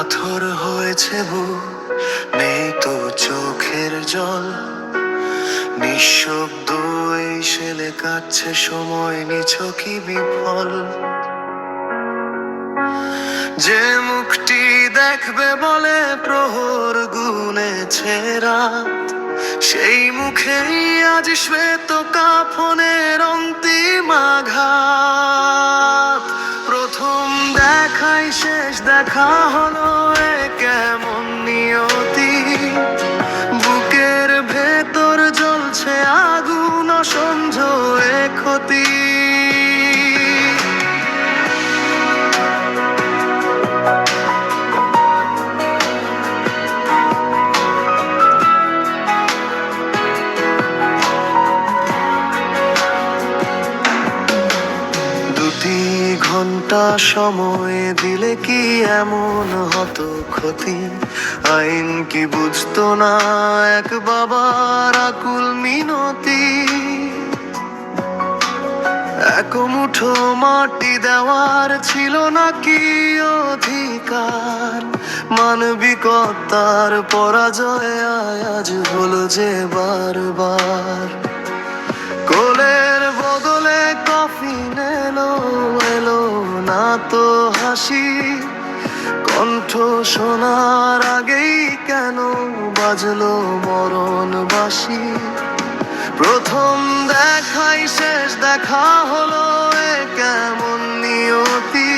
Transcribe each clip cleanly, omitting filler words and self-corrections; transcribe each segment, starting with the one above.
পাথর হয়েছে বুক, নেই তো চোখের জল, নিঃশব্দ এই শেলে কাটছে সময় নিছকই বিফল। যে মুখটি দেখবে বলে প্রহর গুনেছে রাত, সেই মুখেই আজ শ্বেত কাফনের অন্তিম আঘাত। প্রথম দেখাই শেষ দেখা হলো এ কেমন নিয়তি, বুকের ভেতর জ্বলছে আগুন অসহ্য এ ক্ষতি। ঘন্টা সময় দিলে কি এমন হতো ক্ষতি, আইন কি বুঝতো না এক বাবার আকুল মিনতি। এক মুঠো মাটি দেওয়ার ছিল নাকি অধিকার, মানবিকতার পরাজয় আজ হলো যে বারবার। কোলের বদলে কফিন এলো এলো না তো হাসি, কণ্ঠ শোনার আগেই কেন বাজলো মরণ বাঁশি। প্রথম দেখাই শেষ দেখা হলো এ কেমন নিয়তি,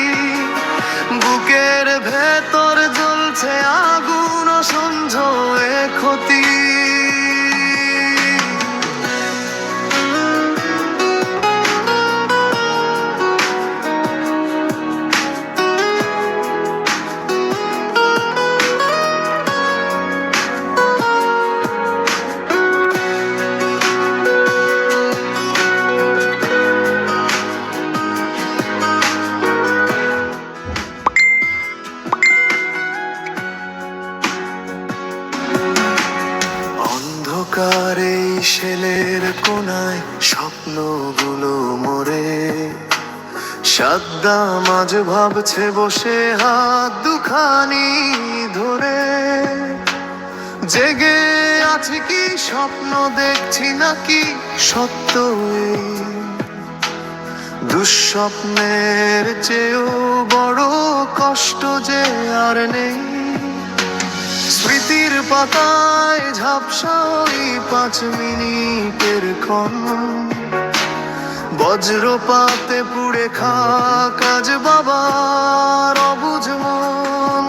বুকের ভেতর জ্বলছে আগুন অসহ্য এ ক্ষতি। অন্ধকারে শেলের কোনায় স্বপ্নগুলো মরে, সাদ্দাম আজ ভাবছে বসে হাত দুখানি ধরে। জেগে আছে কি স্বপ্ন দেখছি নাকি সত্য এই, দুঃস্বপ্নের চেয়েও বড় কষ্ট যে আর নেই। স্মৃতির পাতায় ঝাপসা ওই 5 মিনিটের ক্ষণ, বজ্রপাতে পুড়ে খাক আজ বাবার অবুঝ মন।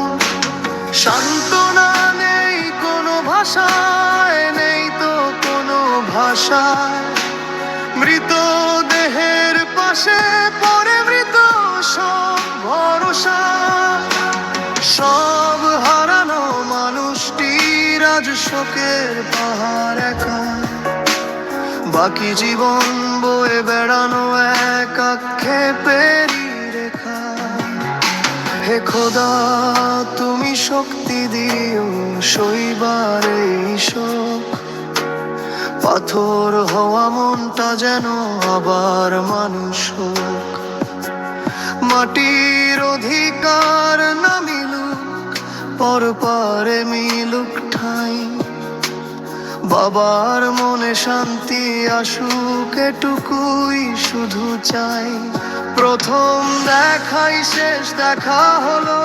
সান্ত্বনা নেই কোনো ভাষায়, নেই তো কোনো ভাষায়, মৃতদেহের পাশে পড়ে মৃত সব ভরসা। সব হারানো মানুষটির আজ শোকের পাহাড় একা, বাকি জীবন বয়ে বেড়ানো এক আক্ষেপেরই রেখা। হে খোদা তুমি শক্তি দিও সইবার এই শোক, পাথর হওয়া মনটা যেন আবার মানুষ হোক। মাটির অধিকার না মিলুক, পরপারে মিলুক ঠাঁই, বাবার মনে শান্তি আসুক এটুকুই শুধু চাই। প্রথম দেখাই শেষ দেখা হলো